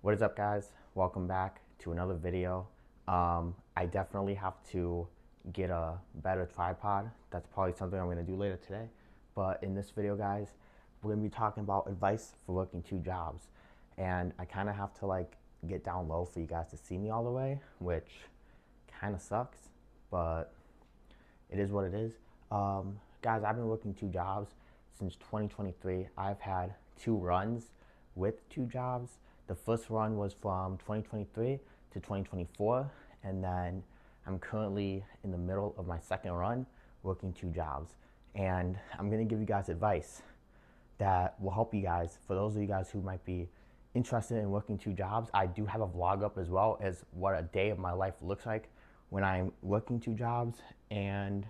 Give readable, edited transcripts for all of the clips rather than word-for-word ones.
What is up, guys? Welcome back to another video. I definitely have to get a better tripod. That's probably something I'm going to do later today. But in this video, guys, we're going to be talking about advice for working two jobs. And I kind of have to get down low for you guys to see me all the way, which kind of sucks, but it is what it is. Guys, I've been working two jobs since 2023. I've had two runs with two jobs. The first run was from 2023 to 2024, and then I'm currently in the middle of my second run working two jobs. And I'm gonna give you guys advice that will help you guys. For those of you guys who might be interested in working two jobs, I do have a vlog up as well as what a day of my life looks like when I'm working two jobs. And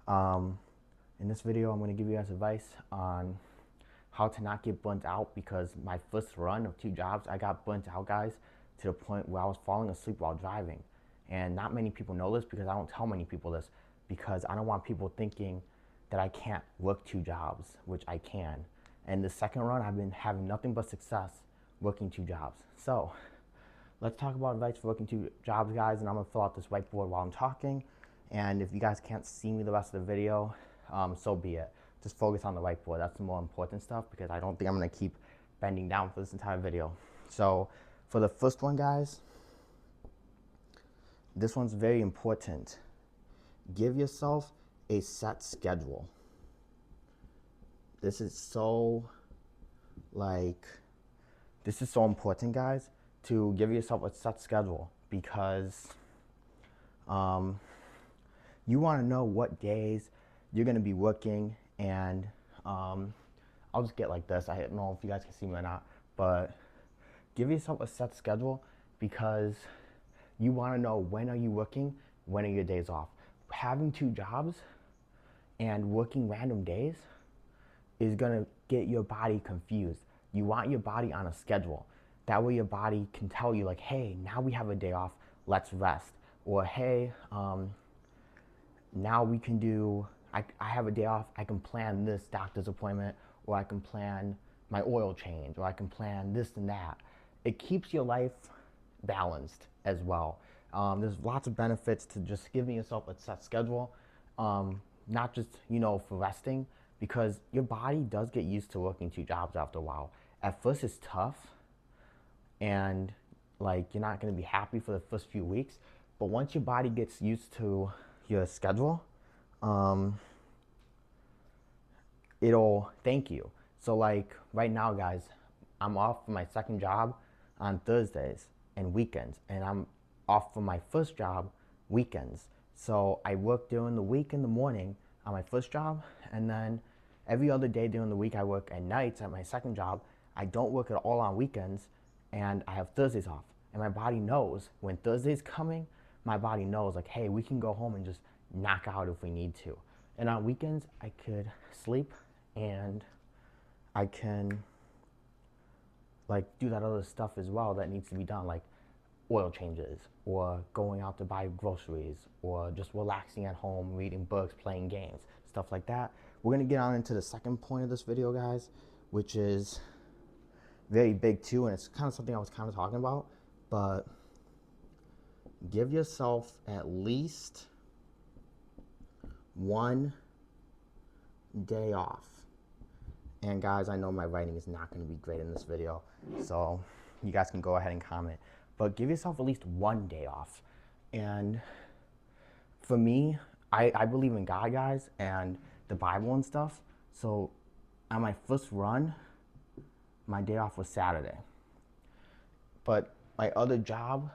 in this video, I'm going to give you guys advice on how to not get burnt out, because my first run of two jobs, I got burnt out, guys, to the point where I was falling asleep while driving. And not many people know this because I don't tell many people this, because I don't want people thinking that I can't work two jobs, which I can. And the second run, I've been having nothing but success working two jobs. So let's talk about advice for working two jobs, guys. And I'm gonna fill out this whiteboard while I'm talking. And if you guys can't see me the rest of the video, so be it. Just focus on the whiteboard. That's the more important stuff, because I don't think I'm gonna keep bending down for this entire video. So for the first one, guys, this one's very important. Give yourself a set schedule. This is so important, guys, to give yourself a set schedule, because you want to know what days you're going to be working. And I'll just get like this. I don't know if you guys can see me or not, but give yourself a set schedule, because you want to know when are you working, when are your days off. Having two jobs and working random days is going to get your body confused. You want your body on a schedule. That way your body can tell you, like, hey, now we have a day off, let's rest. Or, hey, now we can do, I have a day off, I can plan this doctor's appointment, or I can plan my oil change, or I can plan this and that. It keeps your life balanced as well. There's lots of benefits to just giving yourself a set schedule, not just, for resting, because your body does get used to working two jobs after a while. At first it's tough, and you're not going to be happy for the first few weeks, but once your body gets used to your schedule, it'll thank you. So right now, guys, I'm off for my second job on Thursdays and weekends, and I'm off for my first job weekends. So I work during the week in the morning on my first job, and then every other day during the week I work at nights at my second job. I don't work at all on weekends, and I have Thursdays off. And my body knows when Thursday's coming, my body knows, like, hey, we can go home and just knock out if we need to. And on weekends, I could sleep, and I can do that other stuff as well that needs to be done, like oil changes, or going out to buy groceries, or just relaxing at home, reading books, playing games, stuff like that. We're gonna get on into the second point of this video, guys, which is very big too, and it's kind of something I was kind of talking about, but give yourself at least one day off. And guys, I know my writing is not going to be great in this video, so you guys can go ahead and comment, but give yourself at least one day off. And for me, I believe in God, guys, and the Bible and stuff. So on my first run, my day off was Saturday, but my other job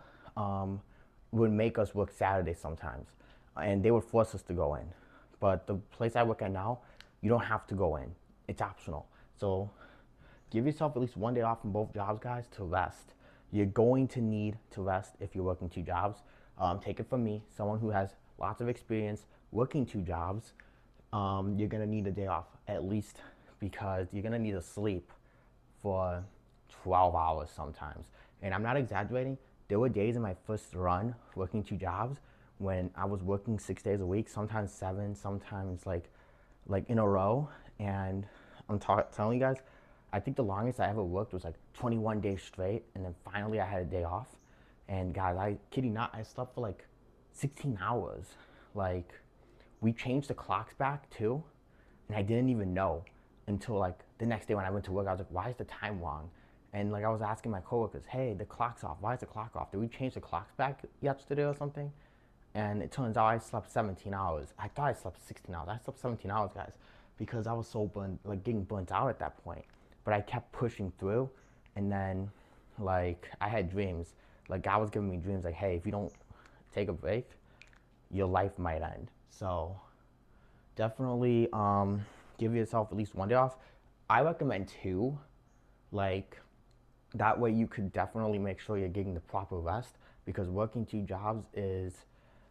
would make us work Saturday sometimes, and they would force us to go in. But the place I work at now, you don't have to go in. It's optional. So give yourself at least one day off from both jobs, guys, to rest. You're going to need to rest if you're working two jobs. Take it from me, someone who has lots of experience working two jobs. You're gonna need a day off at least, because you're gonna need to sleep for 12 hours sometimes. And I'm not exaggerating. There were days in my first run working two jobs when I was working 6 days a week, sometimes 7, sometimes like in a row. And I'm telling you guys, I think the longest I ever worked was like 21 days straight, and then finally I had a day off. And guys, I kid you not, I slept for like 16 hours. Like, we changed the clocks back too, and I didn't even know until like the next day when I went to work. I was like, why is the time wrong? And like I was asking my coworkers, hey, the clock's off. Why is the clock off? Did we change the clocks back yesterday or something? And it turns out I slept 17 hours. I thought I slept 16 hours. I slept 17 hours, guys, because I was so burnt, like getting burnt out at that point. But I kept pushing through, and then like I had dreams. Like God was giving me dreams like, hey, if you don't take a break, your life might end. So definitely give yourself at least one day off. I recommend two. Like that way you could definitely make sure you're getting the proper rest, because working two jobs is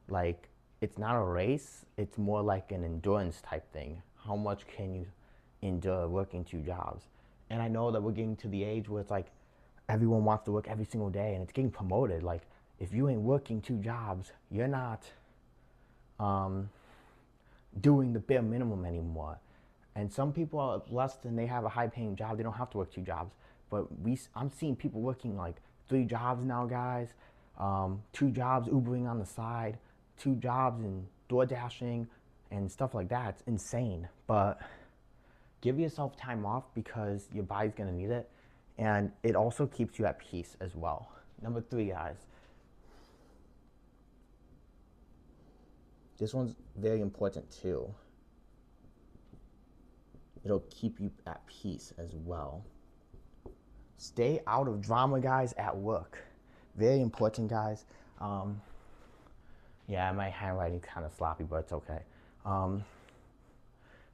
like, it's not a race, it's more like an endurance type thing. How much can you endure working two jobs? And I know that we're getting to the age where it's like everyone wants to work every single day and it's getting promoted. Like if you ain't working two jobs, you're not um, doing the bare minimum anymore. And some people are blessed and they have a high paying job. They don't have to work two jobs. But I'm seeing people working like three jobs now, guys. Two jobs Ubering on the side, two jobs in door dashing and stuff like that. It's insane. But give yourself time off because your body's gonna need it. And it also keeps you at peace as well. Number three, guys. This one's very important too. It'll keep you at peace as well. Stay out of drama, guys, at work. Very important, guys. Yeah, my handwriting's kind of sloppy, but it's okay.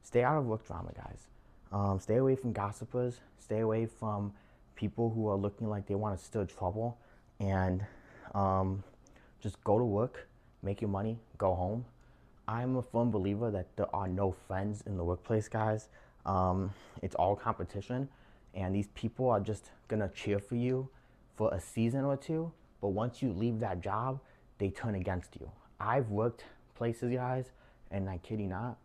Stay out of work drama, guys. Stay away from gossipers. Stay away from people who are looking like they want to stir trouble. And just go to work, make your money, go home. I'm a firm believer that there are no friends in the workplace, guys. It's all competition, and these people are just gonna cheer for you for a season or two, but once you leave that job, they turn against you. I've worked places, guys, and I kid you not,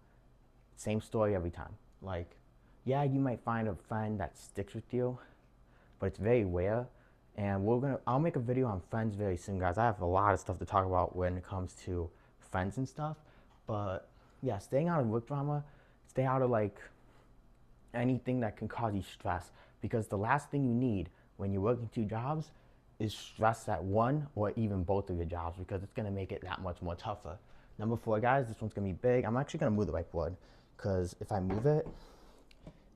same story every time. Like, yeah, you might find a friend that sticks with you, but it's very rare. And I'll make a video on friends very soon, guys. I have a lot of stuff to talk about when it comes to friends and stuff. But yeah, staying out of work drama, stay out of like anything that can cause you stress, because the last thing you need when you're working two jobs is stress at one or even both of your jobs, because it's gonna make it that much more tougher. Number four, guys, this one's gonna be big. I'm actually gonna move the whiteboard because if I move it,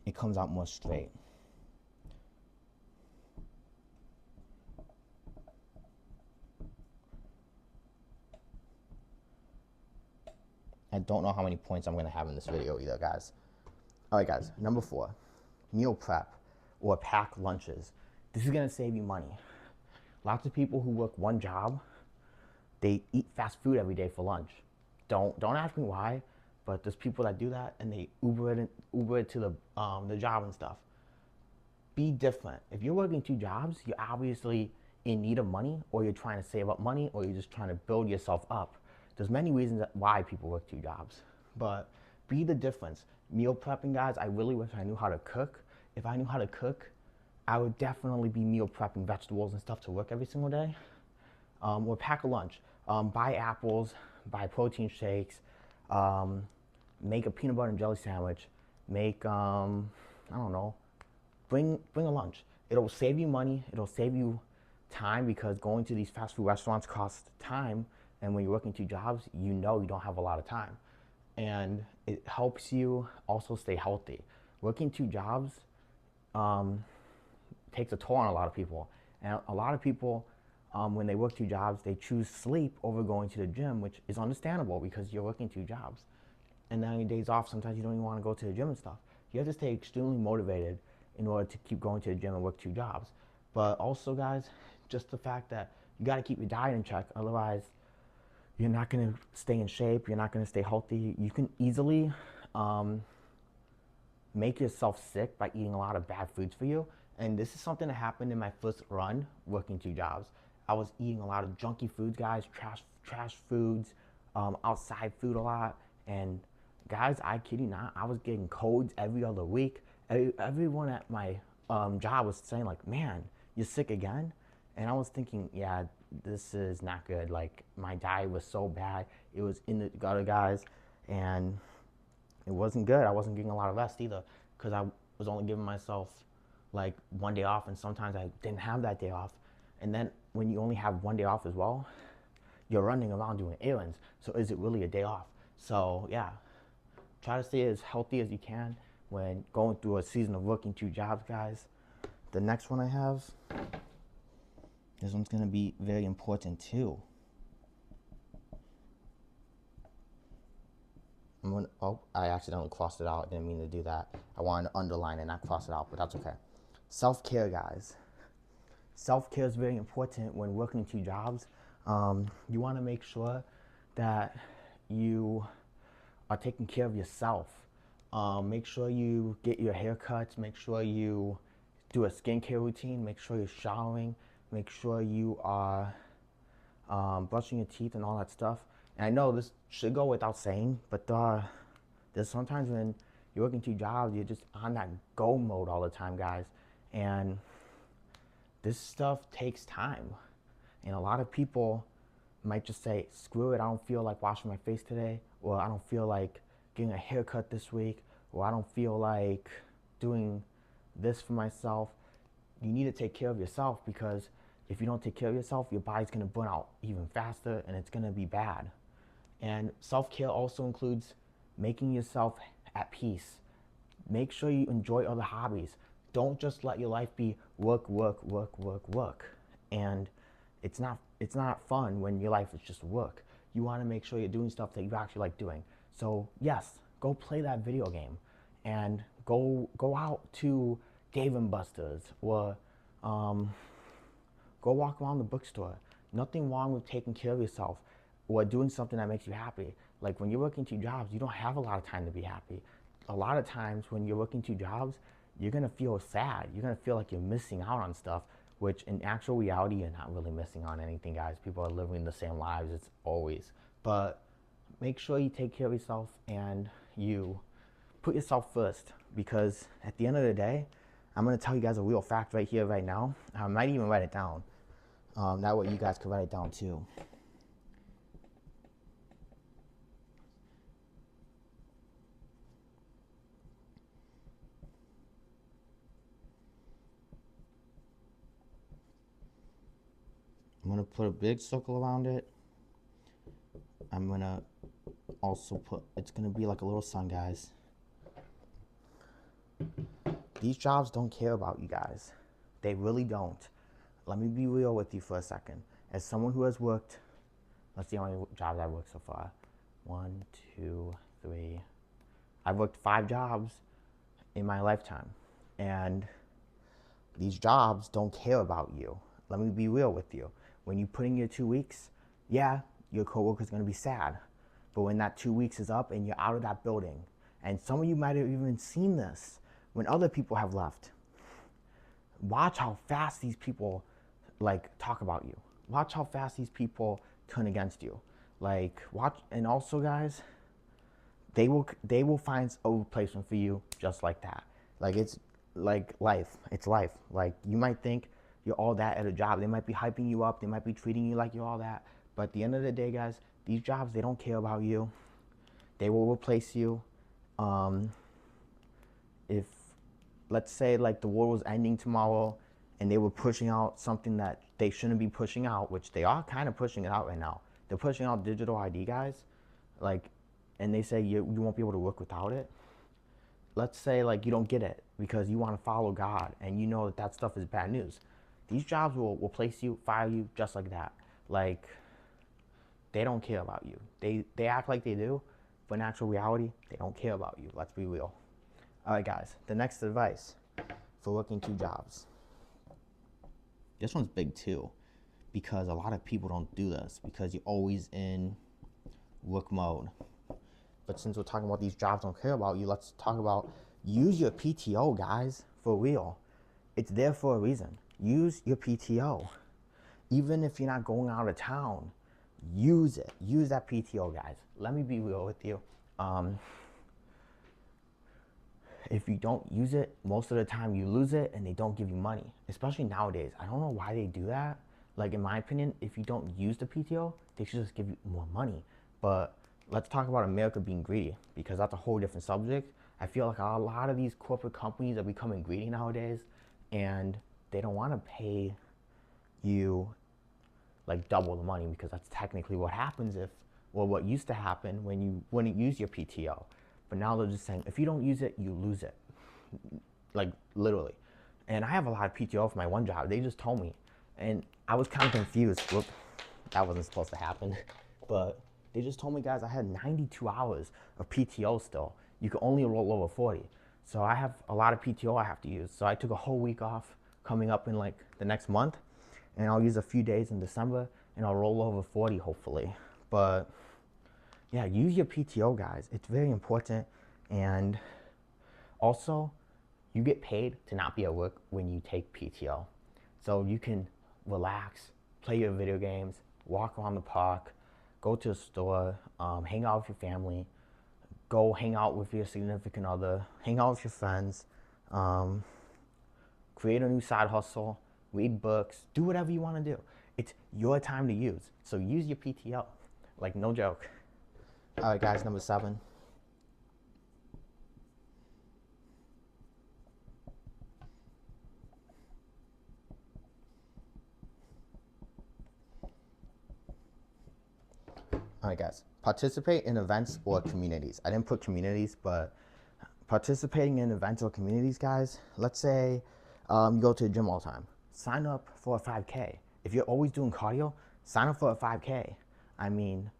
it comes out more straight. I don't know how many points I'm gonna have in this video either, guys. All right, guys, number four, meal prep or pack lunches. This is gonna save you money. Lots of people who work one job, they eat fast food every day for lunch. Don't ask me why, but there's people that do that and they Uber it to the job and stuff. Be different. If you're working two jobs, you're obviously in need of money, or you're trying to save up money, or you're just trying to build yourself up. There's many reasons why people work two jobs, but be the difference. Meal prepping, guys, I really wish I knew how to cook. If I knew how to cook, I would definitely be meal prepping vegetables and stuff to work every single day. Or pack a lunch. Buy apples, buy protein shakes, make a peanut butter and jelly sandwich, make, I don't know, bring a lunch. It'll save you money, it'll save you time, because going to these fast food restaurants costs time, and when you're working two jobs, you know you don't have a lot of time. And it helps you also stay healthy. Working two jobs takes a toll on a lot of people. And a lot of people, when they work two jobs, they choose sleep over going to the gym, which is understandable because you're working two jobs. And then on your days off, sometimes you don't even want to go to the gym and stuff. You have to stay extremely motivated in order to keep going to the gym and work two jobs. But also, guys, just the fact that you got to keep your diet in check. Otherwise, you're not going to stay in shape. You're not going to stay healthy. You can easily make yourself sick by eating a lot of bad foods for you. And this is something that happened in my first run working two jobs. I was eating a lot of junky foods, guys, trash foods, outside food a lot. And guys, I kid you not, I was getting colds every other week. Everyone at my job was saying like, man, you're sick again? And I was thinking, yeah, this is not good. Like my diet was so bad. It was in the gutter, guys, and it wasn't good. I wasn't getting a lot of rest either because I was only giving myself like one day off, and sometimes I didn't have that day off. And then when you only have one day off as well, you're running around doing errands. So is it really a day off? So yeah, try to stay as healthy as you can when going through a season of working 2 jobs, guys. The next one I have, this one's gonna be very important too. Oh, I accidentally crossed it out. I didn't mean to do that. I wanted to underline and not cross it out, but that's okay. Self-care, guys. Self-care is very important when working 2 jobs. You want to make sure that you are taking care of yourself. Make sure you get your haircuts. Make sure you do a skincare routine. Make sure you're showering. Make sure you are brushing your teeth and all that stuff. And I know this should go without saying, but there's sometimes when you're working 2 jobs, you're just on that go mode all the time, guys. And this stuff takes time. And a lot of people might just say, screw it, I don't feel like washing my face today, or I don't feel like getting a haircut this week, or I don't feel like doing this for myself. You need to take care of yourself, because if you don't take care of yourself, your body's gonna burn out even faster and it's gonna be bad. And self-care also includes making yourself at peace. Make sure you enjoy other hobbies. Don't just let your life be work, work, work, work, work. And it's not fun when your life is just work. You want to make sure you're doing stuff that you actually like doing. So yes, go play that video game, and go out to Dave and Buster's, or go walk around the bookstore. Nothing wrong with taking care of yourself or doing something that makes you happy. Like when you're working 2 jobs, you don't have a lot of time to be happy. A lot of times when you're working 2 jobs, you're gonna feel sad. You're gonna feel like you're missing out on stuff, which in actual reality, you're not really missing on anything, guys. People are living the same lives as always. But make sure you take care of yourself and you put yourself first, because at the end of the day, I'm gonna tell you guys a real fact right here, right now. I might even write it down. That way you guys can write it down too. I'm gonna put a big circle around it. I'm gonna also put, it's gonna be like a little sun, guys. These jobs don't care about you guys. They really don't. Let me be real with you for a second. As someone who has worked, let's see how many jobs I've worked so far. 1, 2, 3. I've worked 5 jobs in my lifetime. And these jobs don't care about you. Let me be real with you. When you put in your 2 weeks, yeah, your coworker's gonna be sad. But when that 2 weeks is up and you're out of that building, and some of you might have even seen this when other people have left, watch how fast these people like talk about you. Watch how fast these people turn against you. Like watch, and also guys, they will find a replacement for you just like that. Like it's like life. It's life. Like you might think you're all that at a job. They might be hyping you up. They might be treating you like you're all that. But at the end of the day, guys, these jobs, they don't care about you. They will replace you. If, let's say, like the world was ending tomorrow and they were pushing out something that they shouldn't be pushing out, which they are kind of pushing it out right now. They're pushing out digital ID, guys. Like, and they say you won't be able to work without it. Let's say like you don't get it because you want to follow God and you know that that stuff is bad news. These jobs will replace you, fire you just like that. Like, they don't care about you. They act like they do, but in actual reality, they don't care about you. Let's be real. All right, guys, the next advice for working 2 jobs. This one's big too, because a lot of people don't do this because you're always in work mode. But since we're talking about these jobs don't care about you, let's talk about use your PTO, guys, for real. It's there for a reason. Use your PTO. Even if you're not going out of town, use it. Use that PTO, guys. Let me be real with you. if you don't use it, most of the time you lose it and they don't give you money, especially nowadays. I don't know why they do that. Like, in my opinion, if you don't use the PTO, they should just give you more money. But let's talk about America being greedy, because that's a whole different subject. I feel like a lot of these corporate companies are becoming greedy nowadays, and they don't want to pay you like double the money, because that's technically what happens if, well, what used to happen when you wouldn't use your PTO. But now they're just saying, if you don't use it, you lose it. Like, literally. And I have a lot of PTO for my one job. They just told me. And I was kind of confused. Look, that wasn't supposed to happen. But they just told me, guys, I had 92 hours of PTO still. You can only roll over 40. So I have a lot of PTO I have to use. So I took a whole week off coming up in like the next month. And I'll use a few days in December. And I'll roll over 40, hopefully. But yeah, use your PTO, guys. It's very important. And also, you get paid to not be at work when you take PTO. So you can relax, play your video games, walk around the park, go to the store, hang out with your family, go hang out with your significant other, hang out with your friends, create a new side hustle, read books, do whatever you want to do. It's your time to use. So use your PTO. Like, no joke. All right, guys, number 7. All right, guys, participate in events or communities. I didn't put communities, but participating in events or communities, guys, let's say you go to the gym all the time. Sign up for a 5K. If you're always doing cardio, sign up for a 5K. I mean,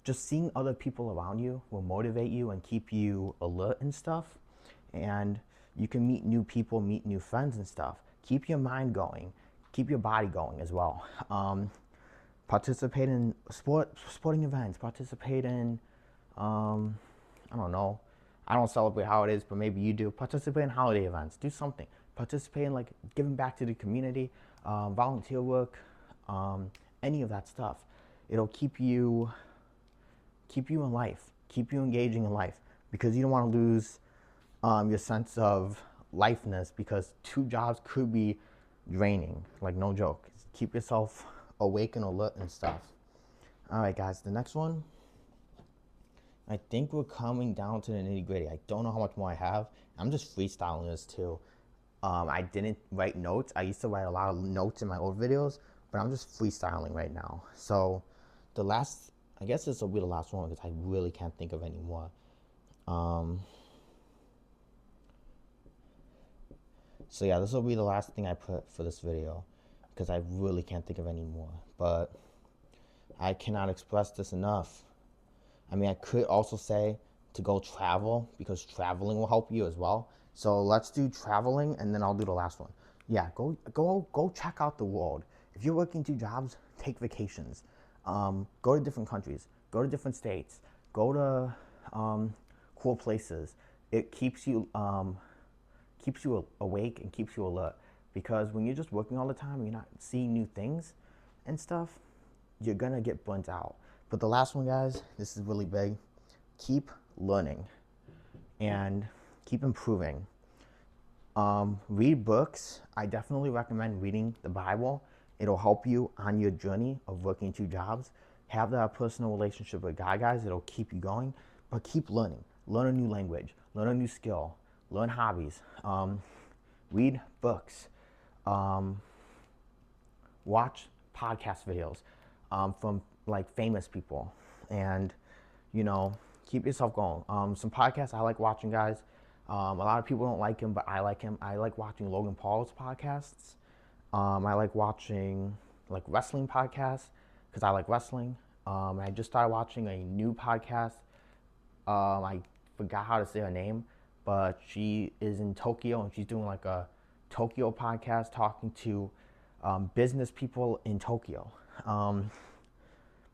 just seeing other people around you will motivate you and keep you alert and stuff. And you can meet new people, meet new friends and stuff. Keep your mind going. Keep your body going as well. Participate in sporting events. Participate in, I don't know. I don't celebrate holidays, but maybe you do. Participate in holiday events. Do something. Participate in, like, giving back to the community, volunteer work, any of that stuff. It'll keep you in life, keep you engaging in life, because you don't want to lose your sense of lifeness, because 2 jobs could be draining. Like, no joke. Keep yourself awake and alert and stuff. All right, guys, the next one. I think we're coming down to the nitty gritty. I don't know how much more I have. I'm just freestyling this too. I didn't write notes. I used to write a lot of notes in my old videos, but I'm just freestyling right now. So the last, I guess this will be the last one, because I really can't think of any more. So yeah, this will be the last thing I put for this video, because I really can't think of any more. But I cannot express this enough. I mean, I could also say to go travel, because traveling will help you as well. So let's do traveling, and then I'll do the last one. Yeah, go check out the world. If you're working 2 jobs, take vacations. Go to different countries. Go to different states. Go to cool places. It keeps you awake and keeps you alert. Because when you're just working all the time, you're not seeing new things and stuff, you're gonna get burnt out. But the last one, guys, this is really big. Keep learning and keep improving. Read books. I definitely recommend reading the Bible. It'll help you on your journey of working 2 jobs. Have that personal relationship with God, guys. It'll keep you going. But keep learning. Learn a new language. Learn a new skill. Learn hobbies. Read books. Watch podcast videos from like famous people, and keep yourself going. Some podcasts I like watching, guys. A lot of people don't like him, but I like him. I like watching Logan Paul's podcasts. I like watching like wrestling podcasts, because I like wrestling. I just started watching a new podcast. I forgot how to say her name, but she is in Tokyo, and she's doing like a Tokyo podcast, talking to business people in Tokyo.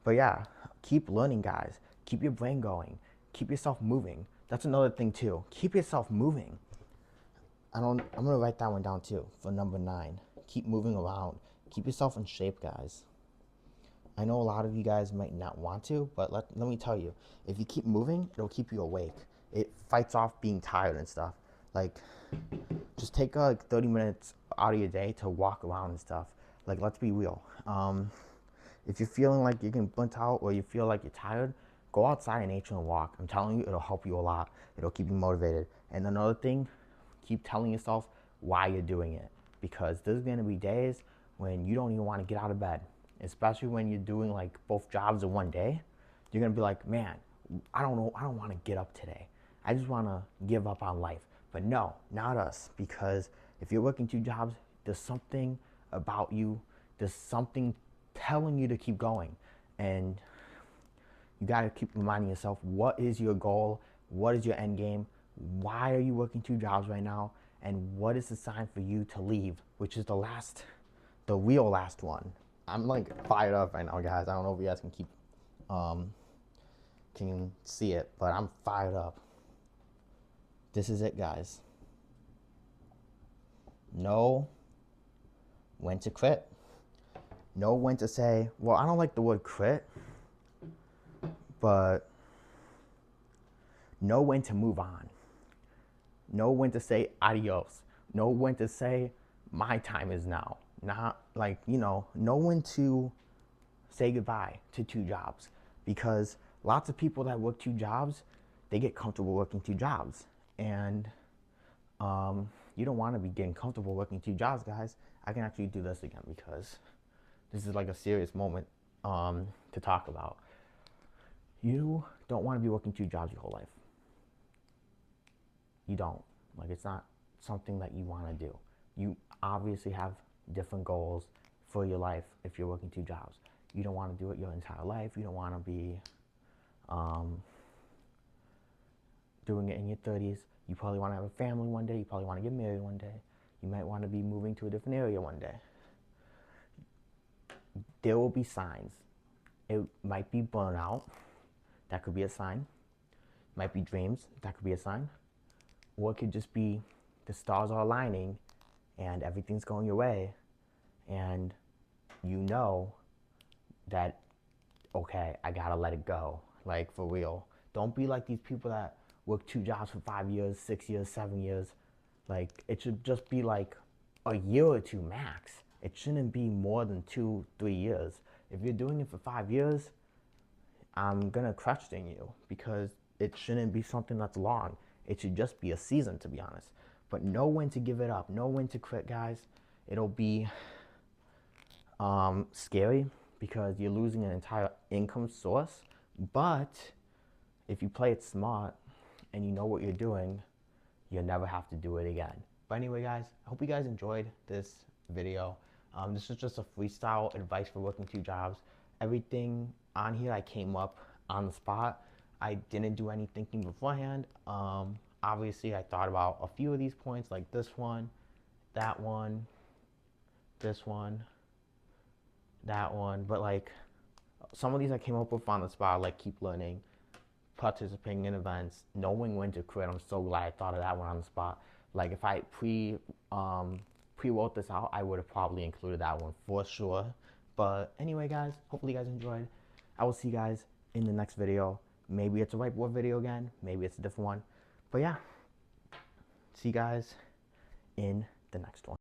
But yeah, keep learning, guys. Keep your brain going. Keep yourself moving. That's another thing too. Keep yourself moving. I'm gonna write that one down too for number 9. Keep moving around. Keep yourself in shape, guys. I know a lot of you guys might not want to, but let me tell you, if you keep moving, it'll keep you awake. It fights off being tired and stuff. Like, just take like 30 minutes out of your day to walk around and stuff. Like, let's be real. If you're feeling like you can burnt out or you feel like you're tired, go outside in nature and walk. I'm telling you, it'll help you a lot. It'll keep you motivated. And another thing, keep telling yourself why you're doing it, because there's gonna be days when you don't even want to get out of bed, especially when you're doing like both jobs in one day. You're gonna be like, man, I don't know, I don't want to get up today. I just want to give up on life. But no, not us, because if you're working two jobs, there's something about you, there's something telling you to keep going. And you got to keep reminding yourself, what is your goal? What is your end game? Why are you working two jobs right now? And what is the sign for you to leave, which is the real last one. I'm like fired up right now, guys. I don't know if you guys can see it, but I'm fired up. This is it, guys. Know when to quit. Know when to say, well, I don't like the word quit, but know when to move on. Know when to say adios. Know when to say my time is now. Not like, know when to say goodbye to two jobs, because lots of people that work two jobs, they get comfortable working two jobs. And you don't want to be getting comfortable working two jobs, guys. I can actually do this again because this is like a serious moment to talk about. You don't want to be working two jobs your whole life. You don't. Like, it's not something that you want to do. You obviously have different goals for your life if you're working two jobs. You don't want to do it your entire life. You don't want to be doing it in your 30s. You probably want to have a family one day. You probably want to get married one day. You might want to be moving to a different area one day. There will be signs. It might be burnout. That could be a sign. It might be dreams. That could be a sign. Or it could just be the stars are aligning and everything's going your way, and you know that, okay, I gotta let it go. Like, for real. Don't be like these people that work two jobs for 5 years, 6 years, 7 years. Like, it should just be like a year or two max. It shouldn't be more than 2-3 years. If you're doing it for 5 years, I'm gonna question you, because it shouldn't be something that's long. It should just be a season, to be honest. But know when to give it up. Know when to quit, guys. It'll be scary because you're losing an entire income source. But if you play it smart and you know what you're doing, you'll never have to do it again. But anyway, guys, I hope you guys enjoyed this video. This is just a freestyle advice for working two jobs. Everything on here I came up on the spot. I didn't do any thinking beforehand. Obviously, I thought about a few of these points, like this one, that one, this one, that one. But like, some of these I came up with on the spot, like keep learning, participating in events, knowing when to quit. I'm so glad I thought of that one on the spot. Like, if I pre-wrote this out, I would have probably included that one for sure. But anyway, guys, hopefully you guys enjoyed. I will see you guys in the next video. Maybe it's a whiteboard video again. Maybe it's a different one. But yeah, see you guys in the next one.